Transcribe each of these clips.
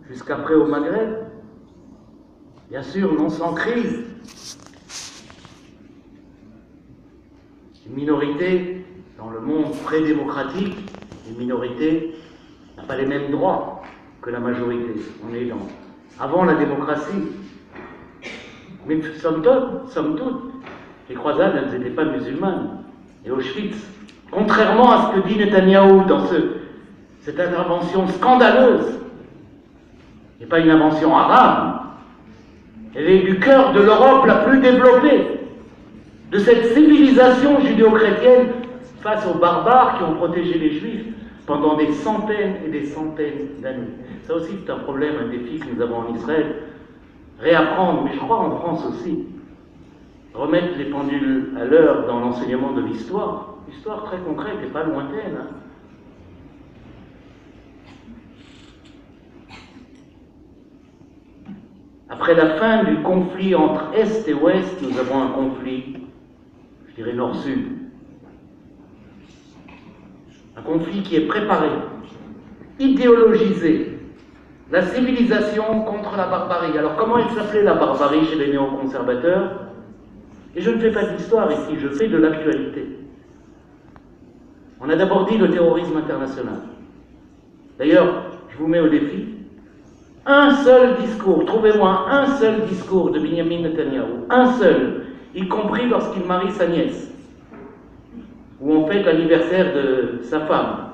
jusqu'après au Maghreb. Bien sûr, non sans crise. Une minorité, dans le monde pré-démocratique, une minorité n'a pas les mêmes droits que la majorité. On est avant la démocratie. Mais somme toute, les croisades, elles n'étaient pas musulmanes. Et Auschwitz, contrairement à ce que dit Netanyahou dans cette intervention scandaleuse, n'est pas une invention arabe, elle est du cœur de l'Europe la plus développée, de cette civilisation judéo-chrétienne face aux barbares qui ont protégé les Juifs pendant des centaines et des centaines d'années. Ça aussi, c'est un problème, un défi que nous avons en Israël. Réapprendre, mais je crois en France aussi, remettre les pendules à l'heure dans l'enseignement de l'histoire. L'histoire très concrète et pas lointaine. Après la fin du conflit entre Est et Ouest, nous avons un conflit, je dirais Nord-Sud. Un conflit qui est préparé, idéologisé. La civilisation contre la barbarie. Alors comment elle s'appelait la barbarie chez les néoconservateurs? Et je ne fais pas d'histoire ici, je fais de l'actualité. On a d'abord dit le terrorisme international. D'ailleurs, je vous mets au défi, un seul discours, trouvez-moi un seul discours de Benjamin Netanyahou, un seul, y compris lorsqu'il marie sa nièce, où on fête l'anniversaire de sa femme,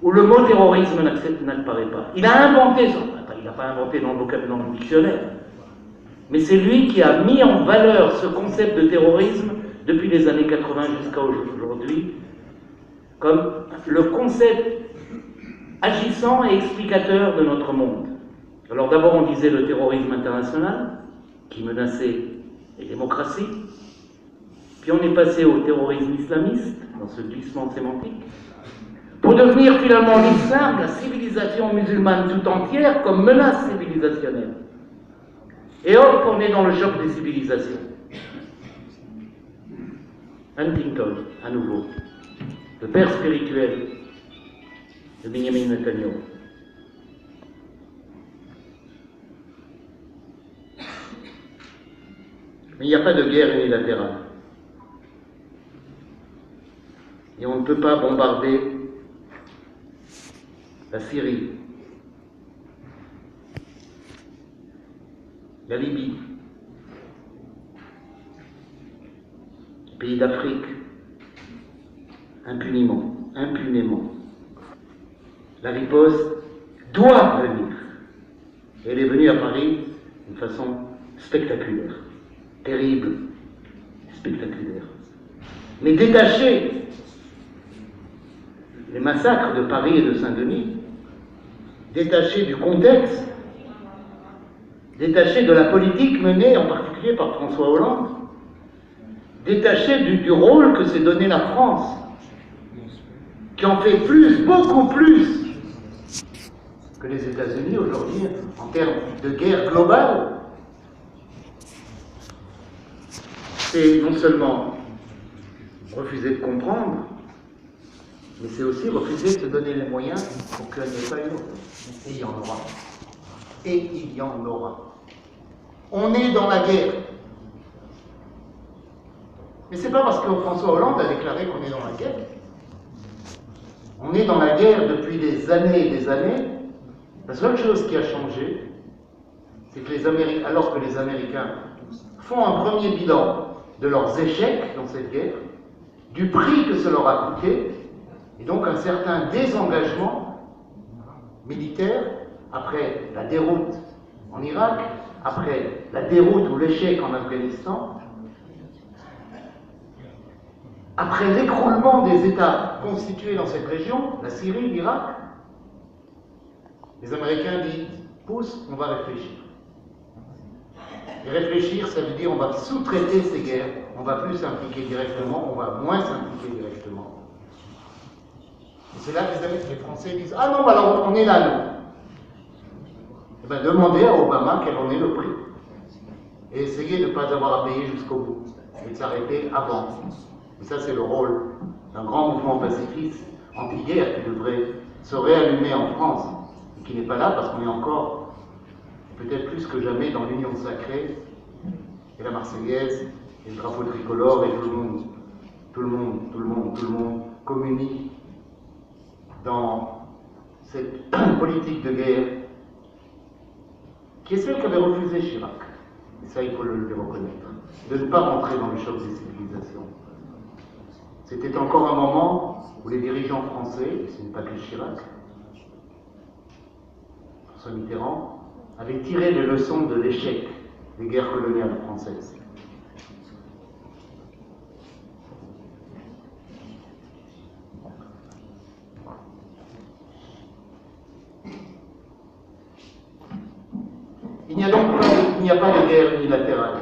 où le mot terrorisme n'apparaît pas. Il a inventé ça. Il n'a pas inventé dans le dictionnaire. Mais c'est lui qui a mis en valeur ce concept de terrorisme depuis les années 80 jusqu'à aujourd'hui, comme le concept agissant et explicateur de notre monde. Alors d'abord on disait le terrorisme international, qui menaçait les démocraties, puis on est passé au terrorisme islamiste, dans ce glissement sémantique, pour devenir finalement l'islam, la civilisation musulmane tout entière, comme menace civilisationnelle. Et hop, on est dans le choc des civilisations. Huntington, à nouveau, le père spirituel de Benjamin Netanyahou. Mais il n'y a pas de guerre unilatérale. Et on ne peut pas bombarder la Syrie, la Libye, les pays d'Afrique, impunément. La riposte doit venir. Et elle est venue à Paris d'une façon spectaculaire, terrible, spectaculaire. Mais détacher les massacres de Paris et de Saint-Denis, détachés du contexte, détachés de la politique menée en particulier par François Hollande, détachés du rôle que s'est donné la France, qui en fait plus, beaucoup plus que les États-Unis aujourd'hui en termes de guerre globale. C'est non seulement refuser de comprendre, mais c'est aussi refuser de se donner les moyens pour qu'il n'y ait pas une autre. Et il y en aura. Et il y en aura. On est dans la guerre. Mais c'est pas parce que François Hollande a déclaré qu'on est dans la guerre. On est dans la guerre depuis des années et des années. La seule chose qui a changé, c'est que alors que les Américains font un premier bilan de leurs échecs dans cette guerre, du prix que ça leur a coûté, et donc un certain désengagement militaire après la déroute en Irak, après la déroute ou l'échec en Afghanistan, après l'écroulement des États constitués dans cette région, la Syrie, l'Irak, les Américains disent « pousse, on va réfléchir ». Et réfléchir, ça veut dire on va sous-traiter ces guerres, on va plus s'impliquer directement, on va moins s'impliquer directement. Et c'est là que les Français disent « ah non, alors on est là, nous ». Eh bien, demandez à Obama quel en est le prix. Et essayez de ne pas avoir à payer jusqu'au bout, et de s'arrêter avant. Et ça, c'est le rôle d'un grand mouvement pacifiste anti-guerre qui devrait se réallumer en France, et qui n'est pas là parce qu'on est encore, peut-être plus que jamais, dans l'union sacrée, et la Marseillaise, et le drapeau tricolore, et tout le monde communie dans cette politique de guerre qui est celle qu'avait refusé Chirac. Et ça, il faut le reconnaître, de ne pas rentrer dans le choc des civilisations. C'était encore un moment où les dirigeants français, et ce n'est pas que Chirac, François Mitterrand, avaient tiré les leçons de l'échec des guerres coloniales françaises. Il n'y a pas de guerre unilatérale.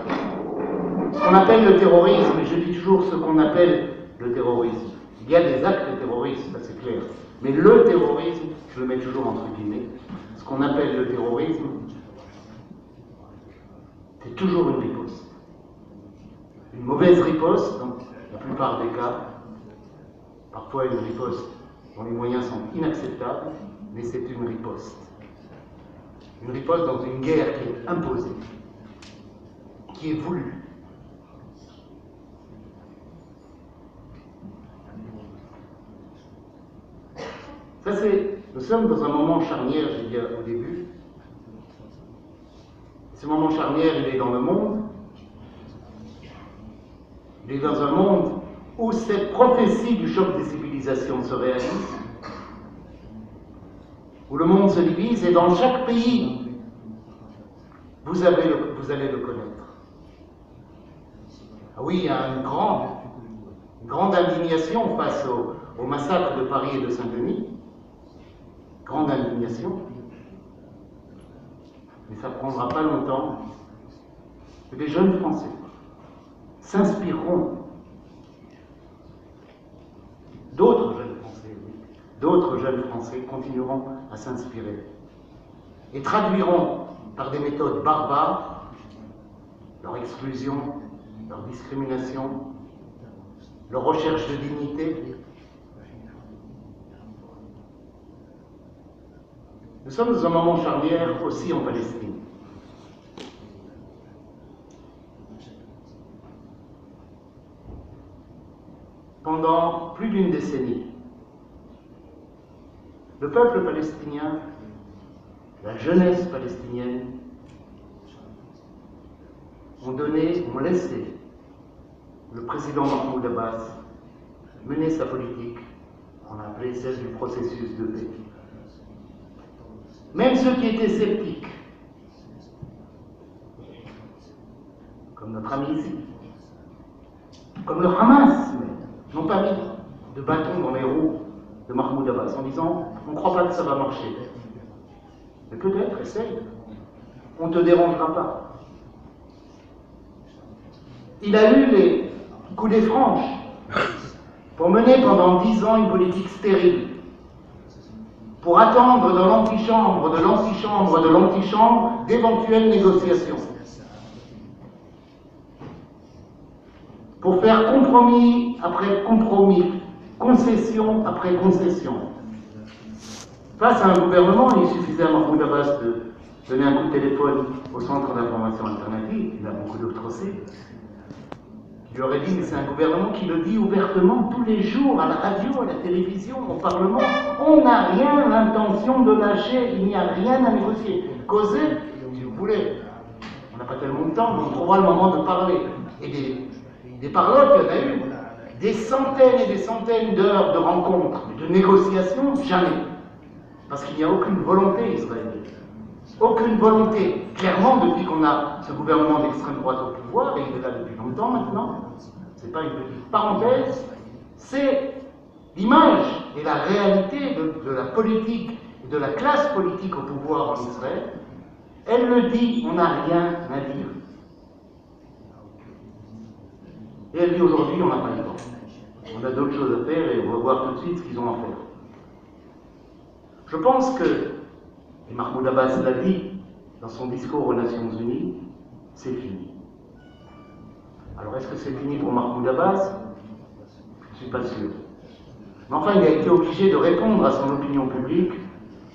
Ce qu'on appelle le terrorisme, et je dis toujours ce qu'on appelle le terrorisme, il y a des actes terroristes, ça c'est clair, mais le terrorisme, je le mets toujours entre guillemets, ce qu'on appelle le terrorisme, c'est toujours une riposte. Une mauvaise riposte, dans la plupart des cas, parfois une riposte dont les moyens sont inacceptables, mais c'est une riposte. Une riposte dans une guerre qui est imposée, qui est voulue. Ça c'est, nous sommes dans un moment charnière, j'ai dit au début. Ce moment charnière, il est dans le monde. Il est dans un monde où cette prophétie du choc des civilisations se réalise, où le monde se divise, et dans chaque pays, vous allez le connaître. Ah oui, il y a une grande indignation face au massacre de Paris et de Saint-Denis. Grande indignation. Mais ça ne prendra pas longtemps que des jeunes Français s'inspireront d'autres jeunes Français continueront à s'inspirer et traduiront par des méthodes barbares leur exclusion, leur discrimination, leur recherche de dignité. Nous sommes dans un moment charnière aussi en Palestine. Pendant plus d'une décennie, le peuple palestinien, la jeunesse palestinienne, ont laissé le président Mahmoud Abbas mener sa politique, on a appelé celle du processus de paix. Même ceux qui étaient sceptiques, comme notre ami ici, comme le Hamas, n'ont pas mis de bâton dans les roues de Mahmoud Abbas en disant « on ne croit pas que ça va marcher ». Mais peut-être, essaye, on ne te dérangera pas. Il a eu les coudées franches pour mener pendant 10 ans une politique stérile, pour attendre dans l'antichambre, de l'antichambre, de l'antichambre, d'éventuelles négociations. Pour faire compromis après compromis, concession après concession. Face à un gouvernement, il suffisait à Mahmoud Abbas de donner un coup de téléphone au Centre d'information alternative, il a beaucoup d'autres aussi, qui lui aurait dit, mais c'est un gouvernement qui le dit ouvertement tous les jours, à la radio, à la télévision, au Parlement, on n'a rien l'intention de lâcher, il n'y a rien à négocier. Causer, si vous voulez, on n'a pas tellement de temps, mais on trouvera le moment de parler. Et des parlottes, il y en a eu, des centaines et des centaines d'heures de rencontres, de négociations, jamais. Parce qu'il n'y a aucune volonté israélienne. Aucune volonté. Clairement, depuis qu'on a ce gouvernement d'extrême droite au pouvoir, et il est là depuis longtemps maintenant, c'est pas une petite parenthèse, c'est l'image et la réalité de la politique, de la classe politique au pouvoir en Israël. Elle le dit, on n'a rien à dire. Et elle dit aujourd'hui, on n'a pas le temps. On a d'autres choses à faire et on va voir tout de suite ce qu'ils ont à faire. Je pense que, et Mahmoud Abbas l'a dit dans son discours aux Nations Unies, c'est fini. Alors est-ce que c'est fini pour Mahmoud Abbas? Je ne suis pas sûr. Mais enfin, il a été obligé de répondre à son opinion publique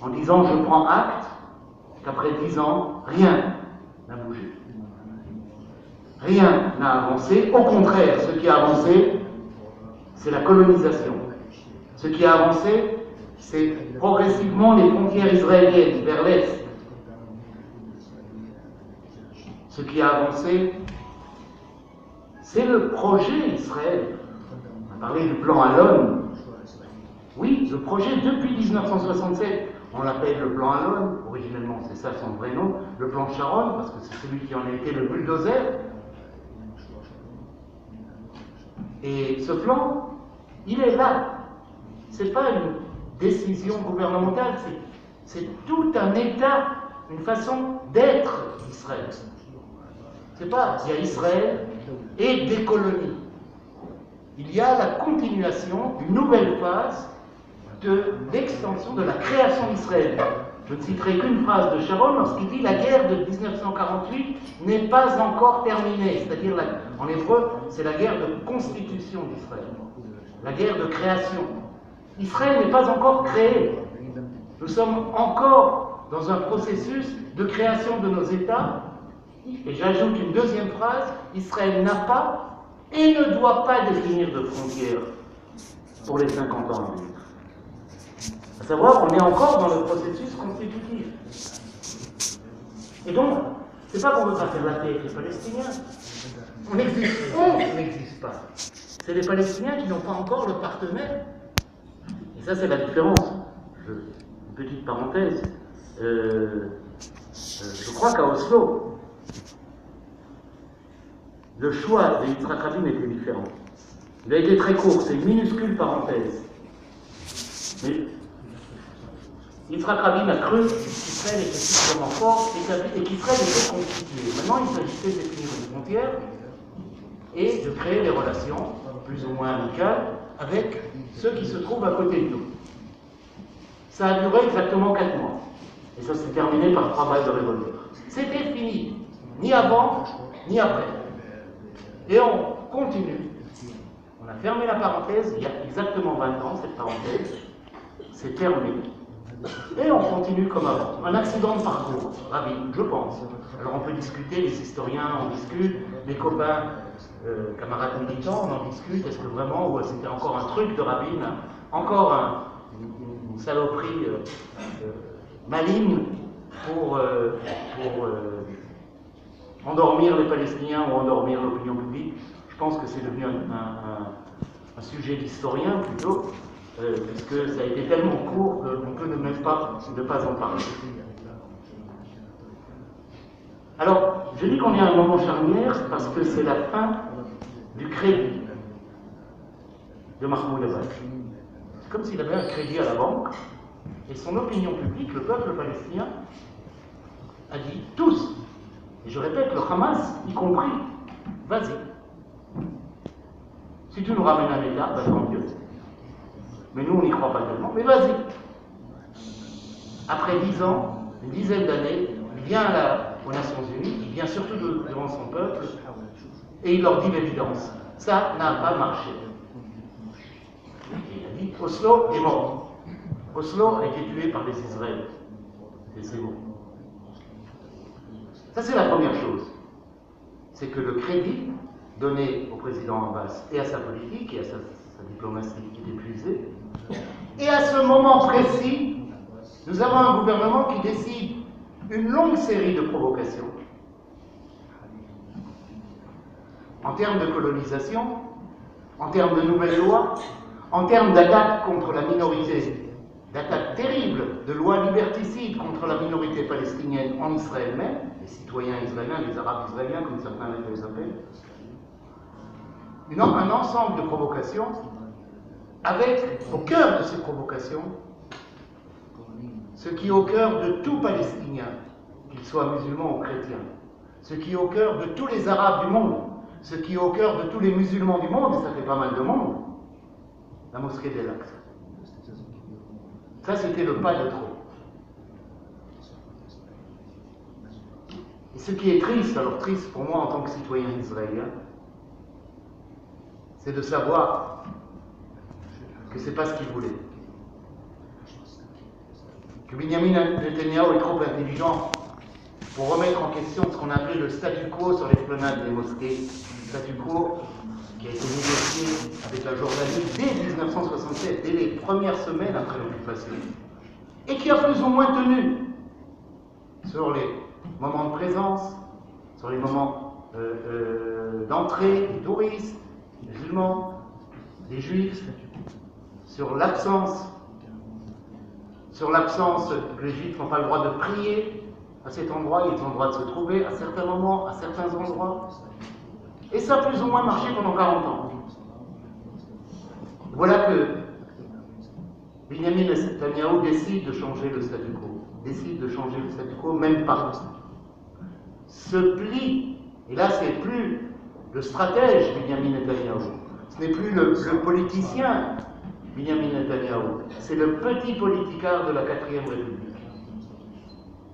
en disant je prends acte qu'après 10 ans, rien n'a bougé. Rien n'a avancé. Au contraire, ce qui a avancé, c'est la colonisation. Ce qui a avancé, c'est progressivement les frontières israéliennes vers l'Est. Ce qui a avancé, c'est le projet Israël. On a parlé du plan Allon. Oui, le projet depuis 1967. On l'appelle le plan Allon. Originellement, c'est ça son vrai nom. Le plan Sharon, parce que c'est celui qui en a été le bulldozer. Et ce plan, il est là. Ce n'est pas une décision gouvernementale, c'est tout un État, une façon d'être d'Israël. C'est pas, il y a Israël et des colonies. Il y a la continuation d'une nouvelle phase de l'extension de la création d'Israël. Je ne citerai qu'une phrase de Sharon lorsqu'il dit la guerre de 1948 n'est pas encore terminée. C'est-à-dire, en hébreu, c'est la guerre de constitution d'Israël, la guerre de création. Israël n'est pas encore créé. Nous sommes encore dans un processus de création de nos États. Et j'ajoute une deuxième phrase, Israël n'a pas et ne doit pas définir de frontières pour les 50 ans à venir. À savoir, on est encore dans le processus constitutif. Et donc, c'est pas qu'on ne veut pas faire la paix avec les Palestiniens. On n'existe pas. C'est les Palestiniens qui n'ont pas encore le partenaire. Et ça, c'est la différence. Une petite parenthèse. Je crois qu'à Oslo, le choix de Yitzhak Rabin était différent. Il a été très court, c'est une minuscule parenthèse. Mais Yitzhak Rabin a cru qu'Israël était suffisamment fort et qu'Israël était constitué. Maintenant, il s'agissait de définir une frontière et de créer des relations plus ou moins amicales avec ceux qui se trouvent à côté de nous. Ça a duré exactement 4 mois. Et ça s'est terminé par 3 balles de revolver. C'était fini. Ni avant, ni après. Et on continue. On a fermé la parenthèse il y a exactement 20 ans, cette parenthèse. C'est terminé. Et on continue comme avant. Un accident de parcours, Rabin, je pense. Alors on peut discuter, les historiens en discutent, les copains, camarades militants, on en discute. Est-ce que vraiment, ou c'était encore un truc de Rabin, encore une saloperie maligne pour endormir les Palestiniens ou endormir l'opinion publique? Je pense que c'est devenu un sujet d'historien plutôt. Puisque ça a été tellement court qu'on peut même pas en parler. Alors, je dis qu'on est à un moment charnière parce que c'est la fin du crédit de Mahmoud Abbas. C'est comme s'il avait un crédit à la banque et son opinion publique, le peuple palestinien, a dit tous, et je répète, le Hamas y compris, vas-y. Si tu nous ramènes un État, ben tant mieux. Mais nous, on n'y croit pas tellement. Mais vas-y. Après 10 ans, une dizaine d'années, il vient aux Nations Unies, il vient surtout devant son peuple, et il leur dit l'évidence. Ça n'a pas marché. Et il a dit, Oslo est mort. Oslo a été tué par les Israéliens. Et c'est bon. Ça, c'est la première chose. C'est que le crédit donné au président Abbas et à sa politique et à sa diplomatie qui est épuisée. Et à ce moment précis, nous avons un gouvernement qui décide une longue série de provocations en termes de colonisation, en termes de nouvelles lois, en termes d'attaques contre la minorité, d'attaques terribles, de lois liberticides contre la minorité palestinienne en Israël même, les citoyens israéliens, les Arabes israéliens, comme certains les appellent, un ensemble de provocations, avec au cœur de ces provocations ce qui est au cœur de tout Palestinien, qu'il soit musulman ou chrétien, ce qui est au cœur de tous les Arabes du monde, ce qui est au cœur de tous les musulmans du monde, et ça fait pas mal de monde, la mosquée d'Al-Aqsa. Ça, c'était le pas de trop. Et ce qui est triste, alors triste pour moi en tant que citoyen israélien, c'est de savoir que ce n'est pas ce qu'ils voulaient. que Benjamin Netanyahu est trop intelligent pour remettre en question ce qu'on appelait le statu quo sur l'esplanade des mosquées, statu quo qui a été négocié avec la Jordanie dès 1967, dès les premières semaines après l'occupation, et qui a plus ou moins tenu sur les moments de présence, sur les moments d'entrée des touristes, des musulmans, des juifs, sur l'absence que les juifs n'ont pas le droit de prier à cet endroit, ils ont le droit de se trouver à certains moments, à certains endroits. Et ça a plus ou moins marché pendant 40 ans. Voilà que Benjamin Netanyahu décide de changer le statu quo, même pas. Se plie, et là c'est plus le stratège Benjamin Netanyahu, ce n'est plus le politicien Benjamin Netanyahu, c'est le petit politicard de la 4e République.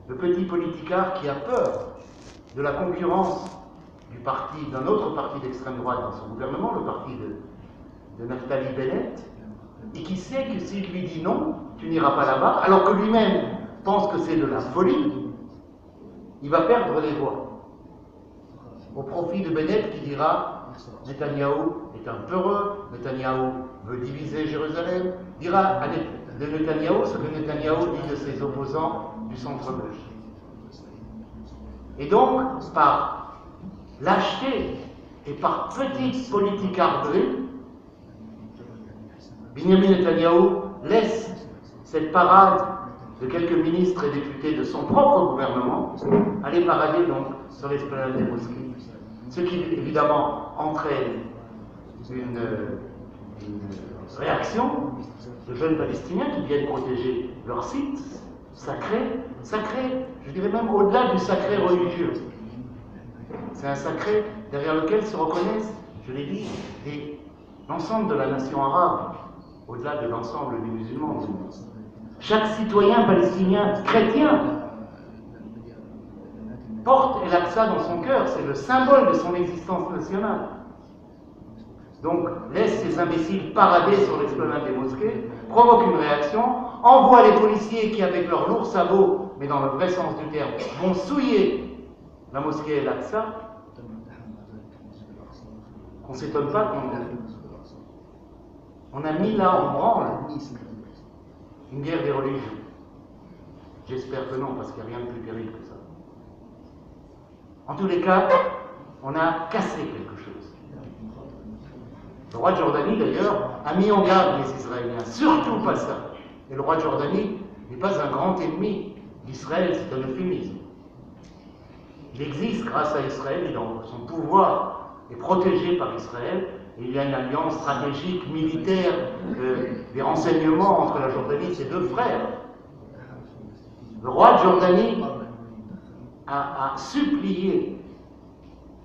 Le petit politicard qui a peur de la concurrence d'un autre parti d'extrême droite dans son gouvernement, le parti de Naftali Bennett, et qui sait que s'il lui dit non, tu n'iras pas là-bas, alors que lui-même pense que c'est de la folie, il va perdre les voix. Au profit de Bennett qui dira Netanyahou est un peureux, Netanyahou veut diviser Jérusalem, dira de Netanyahou ce que Netanyahou dit de ses opposants du centre-gauche. Et donc, par lâcheté et par petite politicarderie, Benjamin Netanyahou laisse cette parade de quelques ministres et députés de son propre gouvernement aller parader donc sur l'esplanade des mosquées. Ce qui évidemment entraîne une réaction de jeunes Palestiniens qui viennent protéger leur site sacré, je dirais même au-delà du sacré religieux. C'est un sacré derrière lequel se reconnaissent, je l'ai dit, l'ensemble de la nation arabe, au-delà de l'ensemble des musulmans. Chaque citoyen palestinien chrétien porte El-Aqsa dans son cœur, c'est le symbole de son existence nationale. Donc, laisse ces imbéciles parader sur l'esplanade des mosquées, provoque une réaction, envoie les policiers qui, avec leurs lourds sabots, mais dans le vrai sens du terme, vont souiller la mosquée El-Aqsa, qu'on ne s'étonne pas qu'on a mis là en branle une guerre des religions. J'espère que non, parce qu'il n'y a rien de plus terrible que ça. En tous les cas, on a cassé quelque chose. Le roi de Jordanie, d'ailleurs, a mis en garde les Israéliens, surtout pas ça. Et le roi de Jordanie n'est pas un grand ennemi d'Israël, c'est un euphémisme. Il existe grâce à Israël, et dans son pouvoir est protégé par Israël, et il y a une alliance stratégique, militaire, des renseignements entre la Jordanie et ses deux frères. Le roi de Jordanie a supplié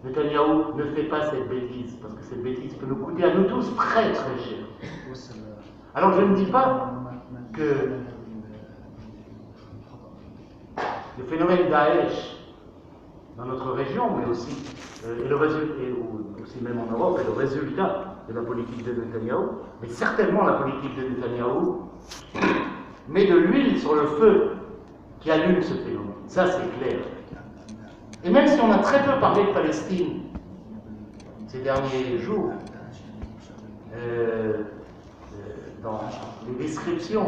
Netanyahou, ne fais pas cette bêtise, parce que cette bêtise peut nous coûter à nous tous très très cher. Alors je ne dis pas que le phénomène Daesh dans notre région, mais aussi, aussi même en Europe, est le résultat de la politique de Netanyahou, mais certainement la politique de Netanyahou met de l'huile sur le feu qui allume ce phénomène. Ça c'est clair. Et même si on a très peu parlé de Palestine ces derniers jours, dans les descriptions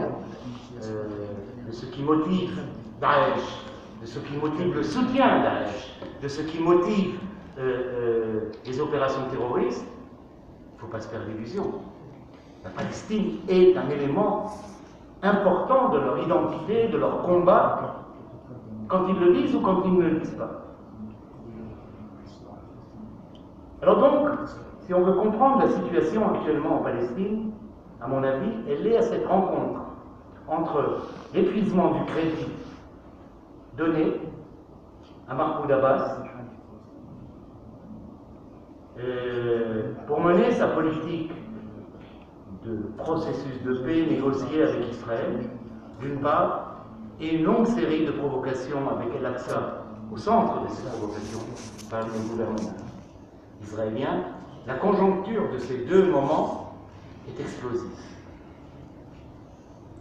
de ce qui motive Daesh, de ce qui motive le soutien à Daesh, de ce qui motive les opérations terroristes, il ne faut pas se faire d'illusions. La Palestine est un élément important de leur identité, de leur combat, quand ils le disent ou quand ils ne le disent pas. Alors donc, si on veut comprendre la situation actuellement en Palestine, à mon avis, elle est à cette rencontre entre l'épuisement du crédit donné à Mahmoud Abbas pour mener sa politique de processus de paix négocié avec Israël, d'une part, et une longue série de provocations avec El-Aqsa au centre de ces provocations par le gouvernement israélien. La conjoncture de ces deux moments est explosive.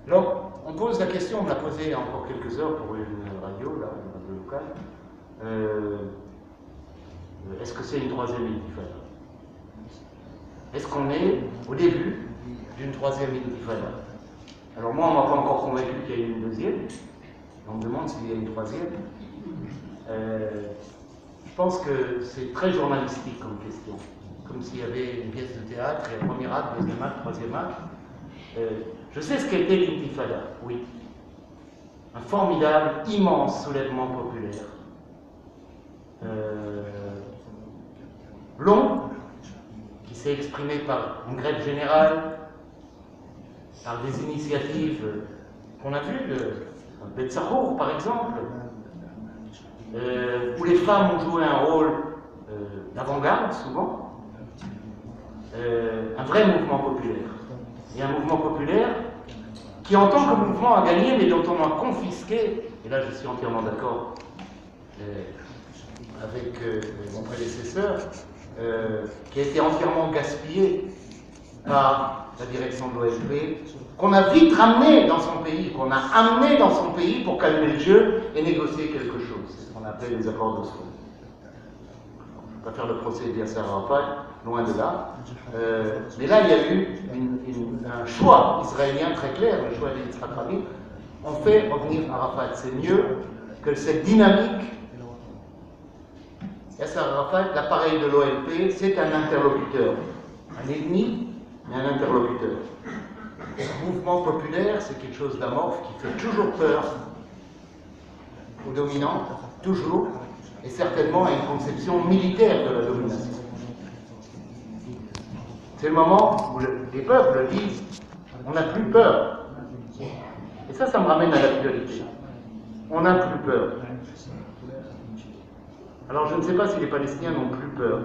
Alors, on pose la question, on me l'a posée encore quelques heures pour une radio, là, une radio locale. Est-ce que c'est une troisième intifada? Est-ce qu'on est au début d'une troisième intifada? Alors moi, on ne m'a pas encore convaincu qu'il y ait une deuxième. On me demande s'il y a une troisième. Je pense que c'est très journalistique comme question. Comme s'il y avait une pièce de théâtre, et un premier acte, deuxième acte, troisième acte. Je sais ce qu'était l'intifada, oui. Un formidable, immense soulèvement populaire. Long, qui s'est exprimé par une grève générale, par des initiatives qu'on a vues, Betsahour par exemple, où les femmes ont joué un rôle d'avant-garde souvent, un vrai mouvement populaire. Et un mouvement populaire qui, en tant que mouvement, a gagné, mais dont on a confisqué, et là je suis entièrement d'accord avec mon prédécesseur, qui a été entièrement gaspillé par la direction de l'OLP, qu'on a vite ramené dans son pays, qu'on a amené dans son pays pour calmer le jeu et négocier quelque chose. C'est ce qu'on appelle les accords d'Oslo. Je ne vais pas faire le procès d'Yasser Arafat, loin de là. Mais là, il y a eu un choix israélien très clair, le choix de Yitzhak Rabin. On fait revenir Arafat. C'est mieux que cette dynamique. Yasser Arafat, l'appareil de l'OLP, c'est un interlocuteur. Un ennemi, mais un interlocuteur. Le mouvement populaire, c'est quelque chose d'amorphe qui fait toujours peur aux dominants, toujours, et certainement à une conception militaire de la domination. C'est le moment où les peuples disent on n'a plus peur. Et ça me ramène à l'actualité. On n'a plus peur. Alors je ne sais pas si les Palestiniens n'ont plus peur,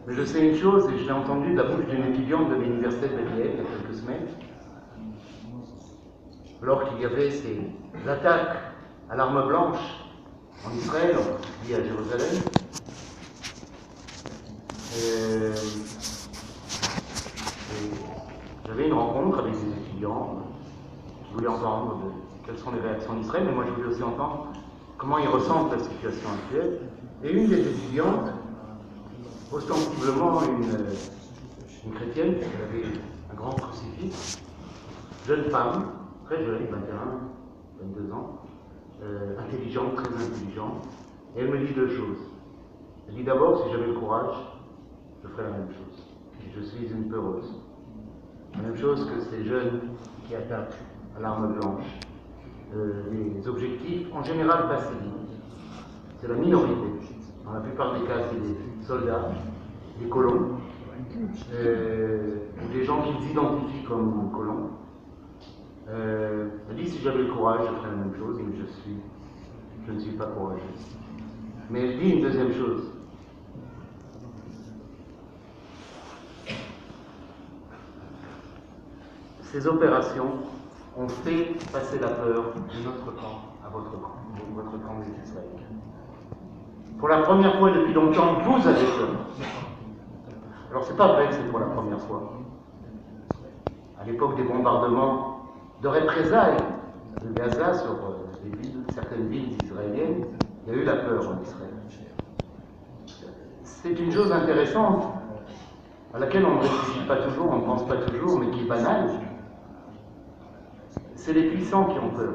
mais je sais une chose, et je l'ai entendu de la bouche d'une étudiante de l'université de Bethléem il y a quelques semaines, alors qu'il y avait ces attaques à l'arme blanche en Israël, liées à Jérusalem. J'avais une rencontre avec des étudiants. Je voulais entendre quelles sont les réactions d'Israël, mais moi je voulais aussi entendre comment ils ressentent la situation actuelle. Et une des étudiantes, ostensiblement une chrétienne, qui avait un grand crucifix, jeune femme, très jeune, 21, 22 ans, intelligente, très intelligente, et elle me dit deux choses. Elle dit d'abord, si j'avais le courage, je ferais la même chose. Je suis une peureuse. La même chose que ces jeunes qui attaquent à l'arme blanche. Les objectifs, en général, pas civils. C'est la minorité. Dans la plupart des cas, c'est des soldats, des colons, ou des gens qu'ils identifient comme colons. Elle dit, si j'avais le courage, je ferais la même chose, mais je ne suis pas courageux. Mais elle dit une deuxième chose. Ces opérations ont fait passer la peur de notre camp à votre camp des Israéliens. Pour la première fois depuis longtemps, vous avez peur. Alors c'est pas vrai que c'est pour la première fois. À l'époque des bombardements de représailles de Gaza sur certaines villes israéliennes, il y a eu la peur en Israël. C'est une chose intéressante à laquelle on ne réfléchit pas toujours, on ne pense pas toujours, mais qui est banale. C'est les puissants qui ont peur.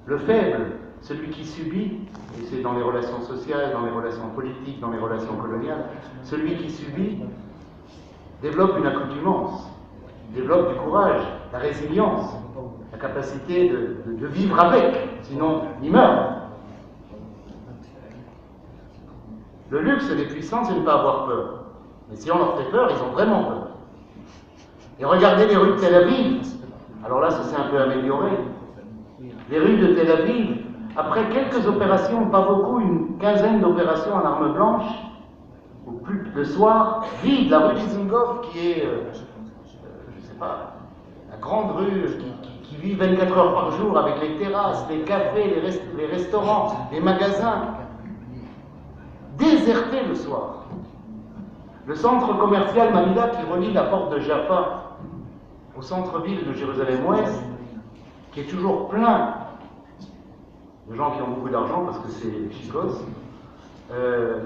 Le faible, celui qui subit, et c'est dans les relations sociales, dans les relations politiques, dans les relations coloniales, celui qui subit développe une accoutumance, développe du courage, la résilience, la capacité de vivre avec, sinon il meurt. Le luxe des puissants, c'est de ne pas avoir peur. Mais si on leur fait peur, ils ont vraiment peur. Et regardez les rues de Tel Aviv. Alors là, ça s'est un peu amélioré. Les rues de Tel Aviv, après quelques opérations, pas beaucoup, une quinzaine d'opérations en arme blanche, ou plus le soir, vide, la rue Dizengoff, qui est, je ne sais pas, la grande rue qui vit 24 heures par jour avec les terrasses, les cafés, les restaurants, les magasins, déserté le soir. Le centre commercial Mamida qui relie la porte de Jaffa au centre-ville de Jérusalem-Ouest, qui est toujours plein de gens qui ont beaucoup d'argent parce que c'est chicos. Je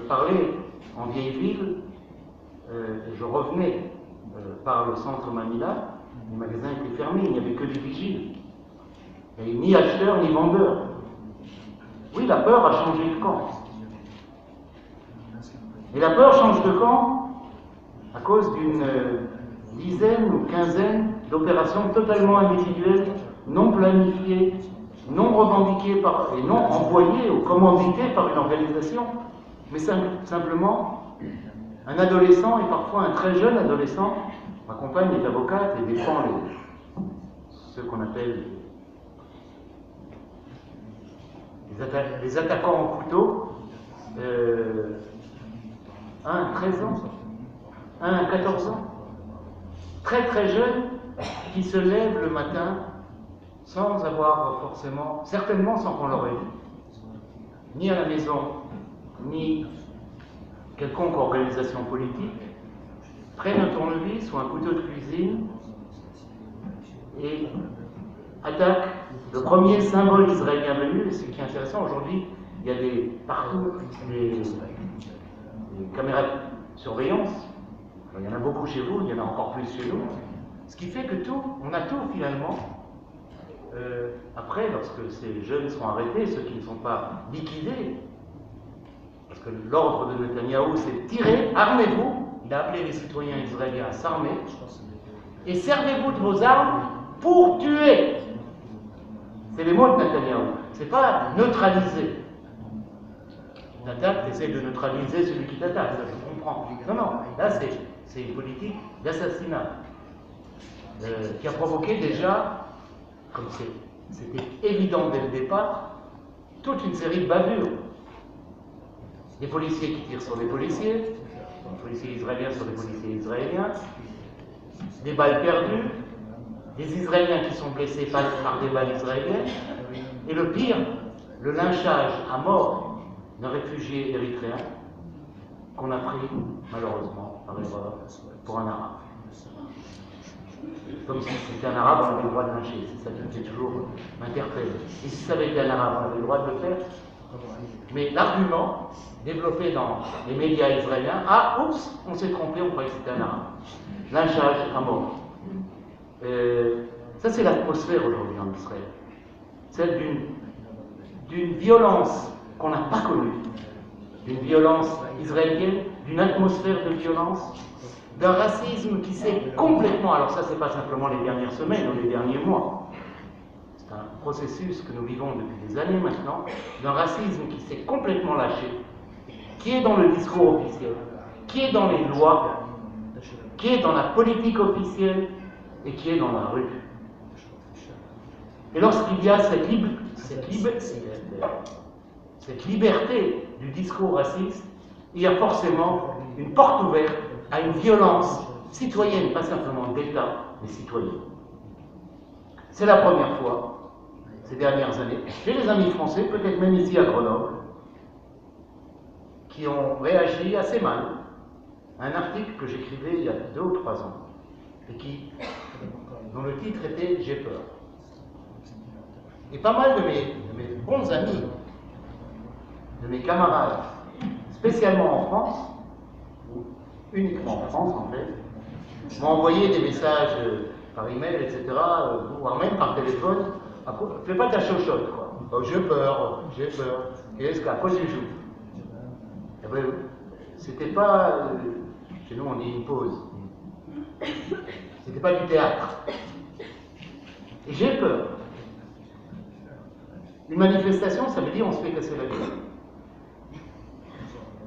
parlais en vieille ville, et je revenais par le centre Mamila, les magasins étaient fermés, il n'y avait que des vigiles. Il n'y avait ni acheteurs ni vendeurs. Oui, la peur a changé de camp. Et la peur change de camp à cause d'une dizaine ou quinzaine d'opérations totalement individuelles, non planifiées, non revendiquées et non envoyées ou commanditées par une organisation, mais simplement un adolescent, et parfois un très jeune adolescent. Ma compagne est avocate et défend ceux qu'on appelle les attaquants au couteau. Un à 13 ans, un à 14 ans, très très jeune, qui se lève le matin sans avoir forcément, certainement sans qu'on l'aurait vu, ni à la maison, ni quelconque organisation politique, prennent un tournevis ou un couteau de cuisine et attaquent le premier symbole israélien venu. Et ce qui est intéressant, aujourd'hui, il y a partout des caméras de surveillance. Alors, il y en a beaucoup chez vous, il y en a encore plus chez nous. Ce qui fait que on a tout finalement. Après, lorsque ces jeunes sont arrêtés, ceux qui ne sont pas liquidés, parce que l'ordre de Netanyahou, c'est tirez, armez-vous. Il a appelé les citoyens israéliens à s'armer et servez-vous de vos armes pour tuer. C'est les mots de Netanyahou. C'est pas neutraliser. Une attaque, essaie de neutraliser celui qui t'attaque, ça je comprends. Non, non, là c'est une politique d'assassinat qui a provoqué déjà, comme c'était évident dès le départ, toute une série de bavures. Des policiers qui tirent sur des policiers israéliens sur des policiers israéliens, des balles perdues, des Israéliens qui sont blessés par des balles israéliennes, et le pire, le lynchage à mort d'un réfugié érythréen qu'on a pris, malheureusement, par erreur, pour un arabe. Comme si c'était un arabe, on avait le droit de lyncher. C'est ça qui me fait toujours m'interpeller. Et si ça avait été un arabe, on avait le droit de le faire. Mais l'argument développé dans les médias israéliens, ah, oups, on s'est trompé, on croyait que c'était un arabe. Lynchage à mort. Ça, c'est l'atmosphère aujourd'hui en Israël. Celle d'une violence qu'on n'a pas connue, d'une violence israélienne, d'une atmosphère de violence, d'un racisme qui s'est complètement, alors ça c'est pas simplement les dernières semaines ou les derniers mois, c'est un processus que nous vivons depuis des années maintenant, d'un racisme qui s'est complètement lâché, qui est dans le discours officiel, qui est dans les lois, qui est dans la politique officielle et qui est dans la rue. Et lorsqu'il y a cette liberté du discours raciste, il y a forcément une porte ouverte à une violence citoyenne, pas simplement d'État, mais citoyenne. C'est la première fois, ces dernières années, j'ai des amis français, peut-être même ici à Grenoble, qui ont réagi assez mal à un article que j'écrivais il y a 2 ou 3 ans, et dont le titre était « J'ai peur ». Et pas mal de mes bons amis, de mes camarades, spécialement en France, ou uniquement en France en fait, m'ont envoyé des messages par email, etc., voire même par téléphone. Fais pas ta chochotte, quoi. Oh, j'ai peur. À quoi tu joues? Eh ben, c'était pas, chez nous on dit une pause. C'était pas du théâtre. Et j'ai peur. Une manifestation, ça veut dire on se fait casser la gueule.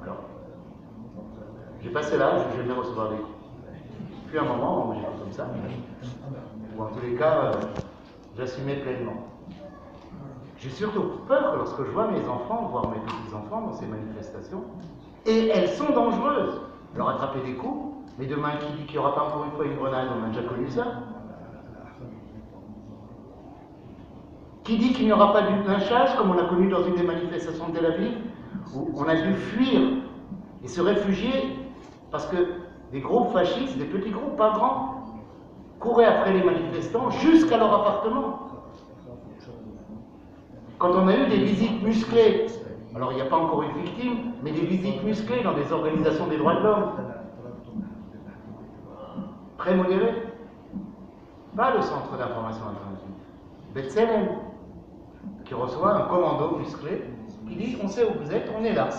Alors, j'ai passé l'âge où j'aimais recevoir des coups. Puis un moment, j'ai fait comme ça, ou en tous les cas, j'assumais pleinement. J'ai surtout peur lorsque je vois mes enfants, voire mes petits-enfants dans ces manifestations, et elles sont dangereuses. Leur attraper des coups, mais demain, qui dit qu'il n'y aura pas encore une fois une grenade, on a déjà connu ça. Qui dit qu'il n'y aura pas de lynchage, comme on a connu dans une des manifestations de Tel Aviv, où on a dû fuir et se réfugier parce que des groupes fascistes, des petits groupes, pas grands, couraient après les manifestants jusqu'à leur appartement. Quand on a eu des visites musclées, alors il n'y a pas encore une victime, mais des visites musclées dans des organisations des droits de l'homme, très modérées, pas le centre d'information alternative, B'Tselem, qui reçoit un commando musclé qui dit on sait où vous êtes, on est là,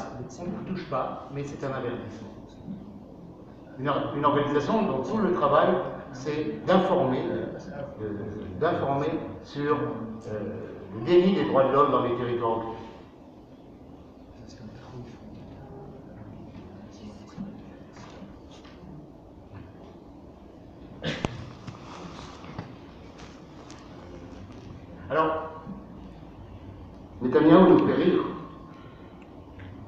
on ne vous touche pas, mais c'est un avertissement. Une organisation dont tout le travail c'est d'informer sur le déni des droits de l'homme dans les territoires occupés. Alors, Netanyahou nous fait rire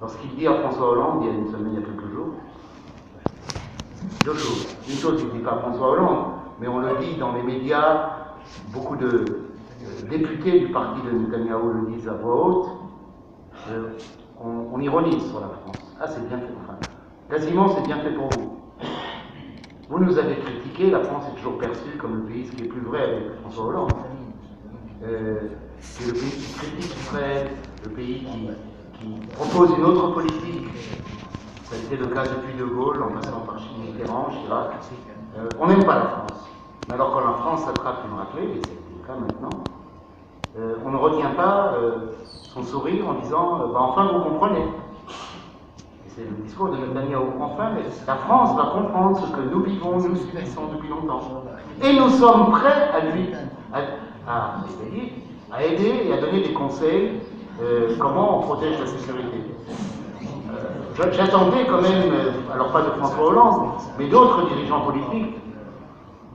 lorsqu'il dit à François Hollande, il y a une semaine, il y a quelques jours, deux choses. Une chose, il ne dit pas François Hollande, mais on le dit dans les médias, beaucoup de députés du parti de Netanyahou le disent à voix haute, on ironise sur la France. Ah, c'est bien fait, enfin, quasiment c'est bien fait pour vous. Vous nous avez critiqué, la France est toujours perçue comme le pays, ce qui est plus vrai avec François Hollande. C'est le pays qui critique Israël, le pays qui propose une autre politique. Ça a été le cas depuis De Gaulle, en passant par Mitterrand, Chirac. On n'aime pas la France. Mais alors quand la France attrape une raclée, et c'est le cas maintenant, on ne retient pas son sourire en disant enfin vous comprenez. Et c'est le discours de Netanyahou. Enfin, mais la France va comprendre ce que nous vivons, nous subissons depuis longtemps. Et nous sommes prêts à lui à aider et à donner des conseils comment on protège la sécurité. J'attendais quand même, alors pas de François Hollande, mais d'autres dirigeants politiques,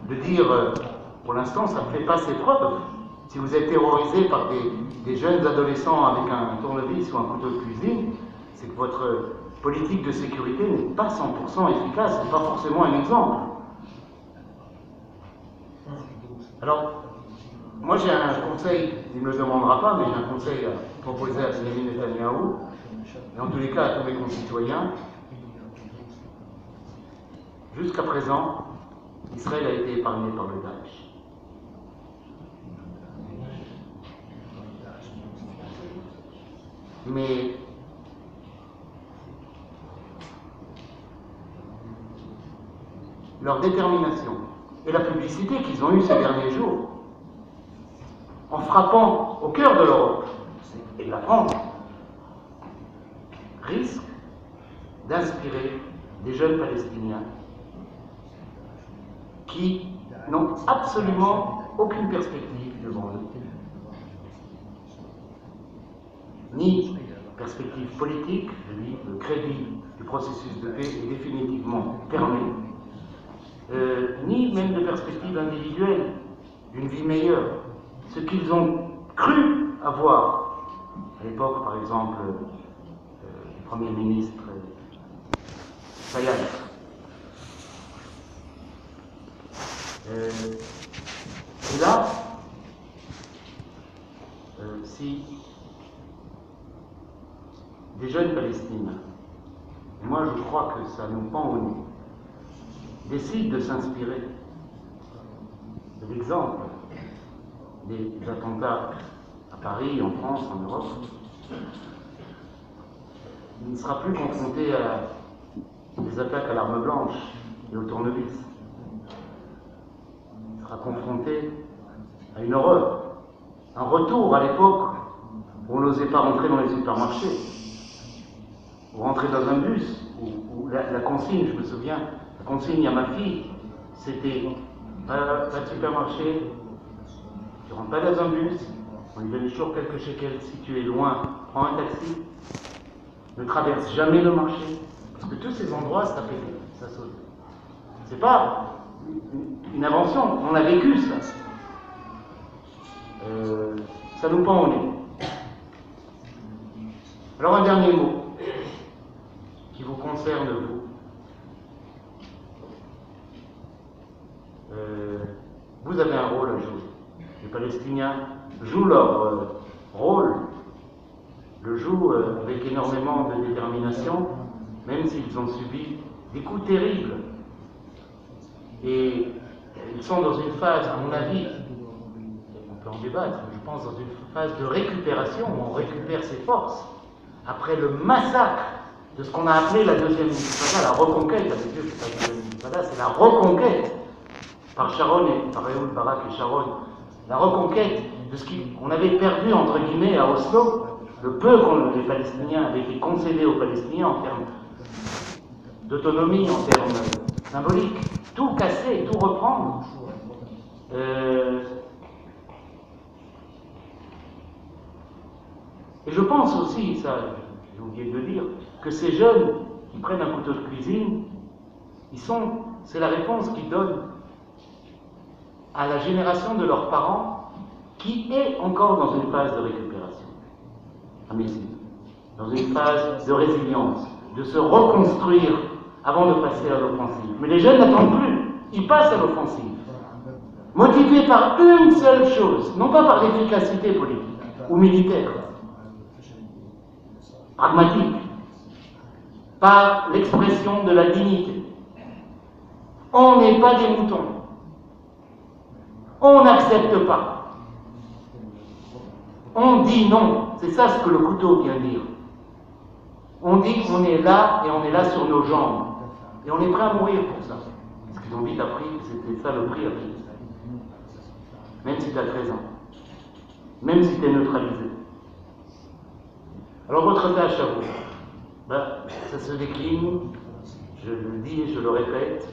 de dire, pour l'instant, ça ne fait pas ses preuves. Si vous êtes terrorisé par des jeunes adolescents avec un tournevis ou un couteau de cuisine, c'est que votre politique de sécurité n'est pas 100% efficace, c'est pas forcément un exemple. Alors, moi j'ai un conseil, il ne me le demandera pas, mais j'ai un conseil à proposer à Benjamin Netanyahou, et en tous les cas à tous mes concitoyens. Jusqu'à présent, Israël a été épargné par le Daesh. Mais leur détermination et la publicité qu'ils ont eue ces derniers jours, en frappant au cœur de l'Europe et de la France, risque d'inspirer des jeunes Palestiniens qui n'ont absolument aucune perspective devant eux, ni perspective politique. Je dis, le crédit du processus de paix est définitivement fermé, ni même de perspective individuelle d'une vie meilleure. Ce qu'ils ont cru avoir à l'époque, par exemple, du Premier ministre Sayad. Et là, si des jeunes Palestiniens, et moi je crois que ça nous pend au nez, décident de s'inspirer de l'exemple des attentats à Paris, en France, en Europe, il ne sera plus confronté à des attaques à l'arme blanche et au tournevis. Il sera confronté à une horreur, un retour à l'époque où on n'osait pas rentrer dans les supermarchés, ou rentrer dans un bus, où la consigne, je me souviens, la consigne à ma fille, c'était pas de supermarché, tu rentres pas dans un bus, on lui donne toujours quelques shekels si tu es loin, prends un taxi, ne traverse jamais le marché, parce que tous ces endroits, ça fait, ça saute. C'est pas une invention, on a vécu ça. Ça nous pend au nez. Alors un dernier mot qui vous concerne vous. Vous avez un rôle à jouer. Les Palestiniens jouent leur rôle, le jouent avec énormément de détermination, même s'ils ont subi des coups terribles Et ils sont dans une phase, à mon avis, on peut en débattre, mais je pense dans une phase de récupération, où on récupère ses forces, après le massacre de ce qu'on a appelé la deuxième intifada, la reconquête, avec Dieu, c'est pas la deuxième intifada, c'est la reconquête, par Sharon et par Ehud Barak et Sharon, la reconquête de ce qu'on avait perdu, entre guillemets, à Oslo, le peu que les Palestiniens avaient été concédés aux Palestiniens en termes d'autonomie, en termes symboliques, tout casser, tout reprendre. Et je pense aussi, ça j'ai oublié de le dire, que ces jeunes qui prennent un couteau de cuisine, c'est la réponse qu'ils donnent à la génération de leurs parents qui est encore dans une phase de récupération, à mes yeux, dans une phase de résilience, de se reconstruire avant de passer à l'offensive. Mais les jeunes n'attendent plus, ils passent à l'offensive, motivés par une seule chose, non pas par l'efficacité politique ou militaire, pragmatique, par l'expression de la dignité. On n'est pas des moutons. On n'accepte pas. On dit non. C'est ça ce que le couteau vient dire. On dit qu'on est là et on est là sur nos jambes. Et on est prêt à mourir pour ça. Parce qu'ils ont vite appris que c'était ça le prix à payer. Même si tu as 13 ans. Même si tu es neutralisé. Alors votre tâche à vous, ça se décline, je le dis et je le répète,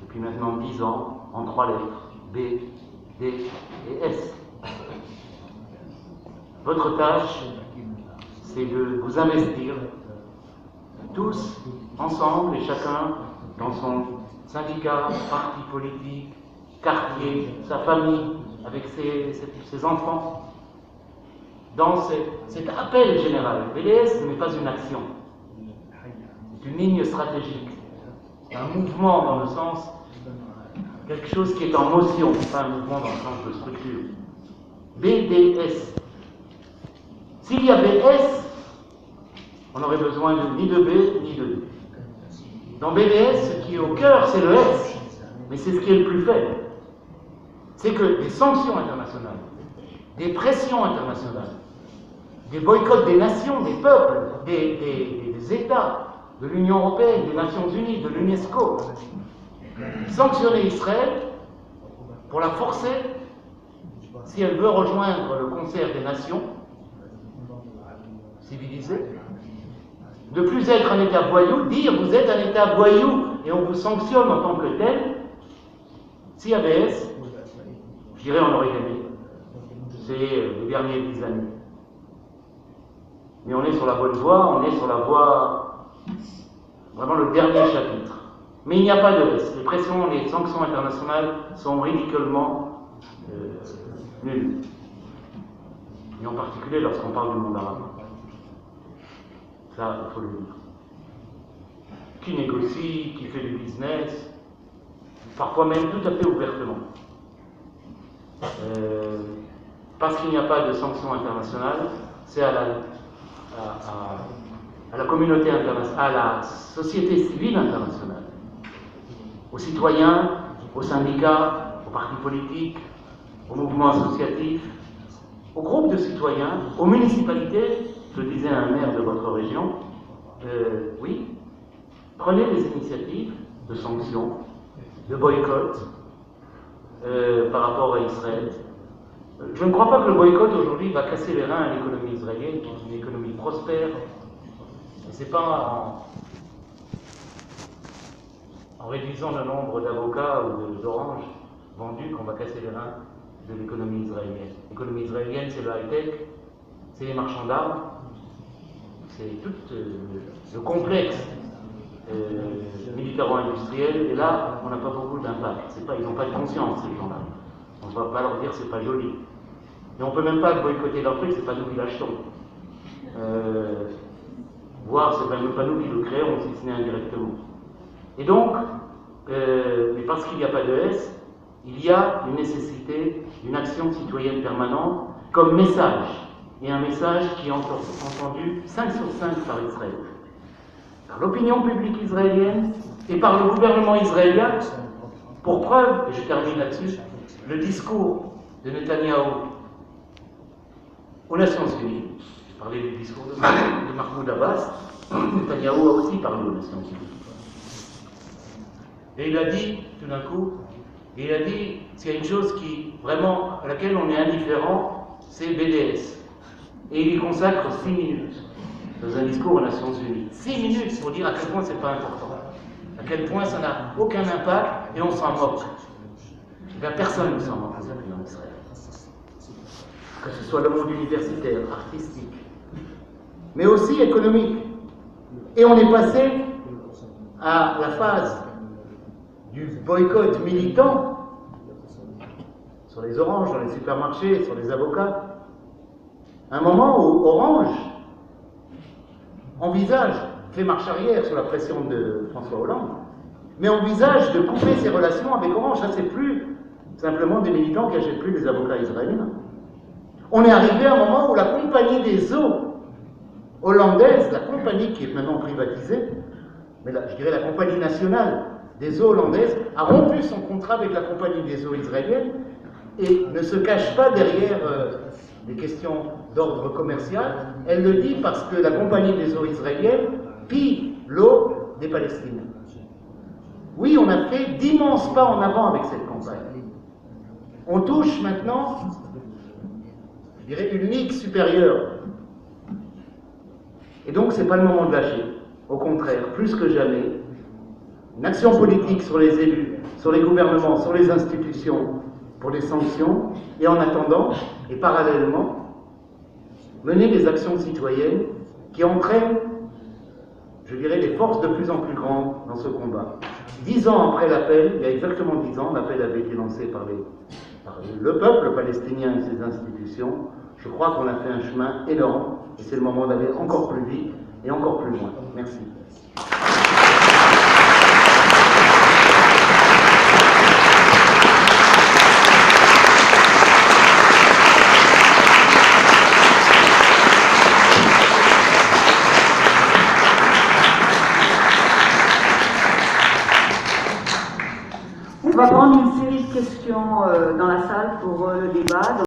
depuis maintenant 10 ans, en 3 lettres, B, D et S. Votre tâche, c'est de vous investir, tous, ensemble et chacun, dans son syndicat, parti politique, quartier, sa famille, avec ses enfants, dans cet appel général. Le BDS n'est pas une action, c'est une ligne stratégique, c'est un mouvement dans le sens, quelque chose qui est en motion, pas un mouvement dans le sens de structure. BDS. S'il y avait S, on n'aurait besoin ni de B ni de D. Dans BDS, ce qui est au cœur, c'est le S, mais c'est ce qui est le plus faible. C'est que des sanctions internationales, des pressions internationales, des boycotts des nations, des peuples, des États, de l'Union européenne, des Nations unies, de l'UNESCO, sanctionner Israël pour la forcer, si elle veut rejoindre le concert des nations civilisées, de plus être un État voyou, dire vous êtes un État voyou et on vous sanctionne en tant que tel. S'il y avait S, je dirais on aurait gagné. C'est les derniers 10 années. Mais on est sur la bonne voie, on est sur la voie, vraiment le dernier chapitre. Mais il n'y a pas de S. Les pressions, les sanctions internationales sont ridiculement nulles. Et en particulier lorsqu'on parle du monde arabe. Ça, il faut le dire. Qui négocie, qui fait du business, parfois même tout à fait ouvertement. Parce qu'il n'y a pas de sanctions internationales, c'est à la communauté internationale, à la société civile internationale, aux citoyens, aux syndicats, aux partis politiques, aux mouvements associatifs, aux groupes de citoyens, aux municipalités. Je disais à un maire de votre région, oui, prenez des initiatives de sanctions, de boycott par rapport à Israël. Je ne crois pas que le boycott aujourd'hui va casser les reins à l'économie israélienne, qui est une économie prospère. Et c'est pas en réduisant le nombre d'avocats ou d'oranges vendus qu'on va casser les reins de l'économie israélienne. L'économie israélienne, c'est le high-tech, c'est les marchands d'armes, c'est tout le complexe militaro-industriel. Et là, on n'a pas beaucoup d'impact. Ils n'ont pas de conscience, ces gens-là. On ne va pas leur dire c'est pas joli. Et on ne peut même pas boycotter leur truc, c'est pas nous qui l'achetons. Voire c'est même pas nous qui le créons, si ce n'est indirectement. Et donc, mais parce qu'il n'y a pas de S, il y a une nécessité d'une action citoyenne permanente comme message, et un message qui est entendu 5 sur 5 par Israël. Par l'opinion publique israélienne, et par le gouvernement israélien. Pour preuve, et je termine là-dessus, le discours de Netanyahou aux Nations Unies, je parlais du discours de Mahmoud Abbas, Netanyahou a aussi parlé aux Nations Unies. Et il a dit, tout d'un coup, il a dit, s'il y a une chose vraiment, à laquelle on est indifférent, c'est BDS. Et il y consacre 6 minutes dans un discours aux Nations Unies. 6 minutes pour dire à quel point c'est pas important, à quel point ça n'a aucun impact et on s'en moque. Eh bien, personne ne s'en moque aujourd'hui en Israël. Que ce soit le monde universitaire, artistique, mais aussi économique. Et on est passé à la phase du boycott militant sur les oranges dans les supermarchés, sur les avocats. Un moment où Orange envisage, fait marche arrière sous la pression de François Hollande, mais envisage de couper ses relations avec Orange. Ça, c'est plus simplement des militants qui n'achètent plus des avocats israéliens. On est arrivé à un moment où la compagnie des eaux hollandaise, la compagnie qui est maintenant privatisée, mais je dirais la compagnie nationale des eaux hollandaises, a rompu son contrat avec la compagnie des eaux israélienne et ne se cache pas derrière des questions d'ordre commercial. Elle le dit parce que la compagnie des eaux israélienne pille l'eau des Palestiniens. Oui, on a fait d'immenses pas en avant avec cette campagne. On touche maintenant, je dirais, une ligue supérieure. Et donc, ce n'est pas le moment de lâcher. Au contraire, plus que jamais, une action politique sur les élus, sur les gouvernements, sur les institutions, pour des sanctions, et en attendant, et parallèlement, mener des actions citoyennes qui entraînent, je dirais, des forces de plus en plus grandes dans ce combat. 10 ans après l'appel, il y a exactement 10 ans, l'appel avait été lancé par le peuple palestinien et ses institutions. Je crois qu'on a fait un chemin énorme, et c'est le moment d'aller encore plus vite et encore plus loin. Merci. On va prendre une série de questions dans la salle pour le débat.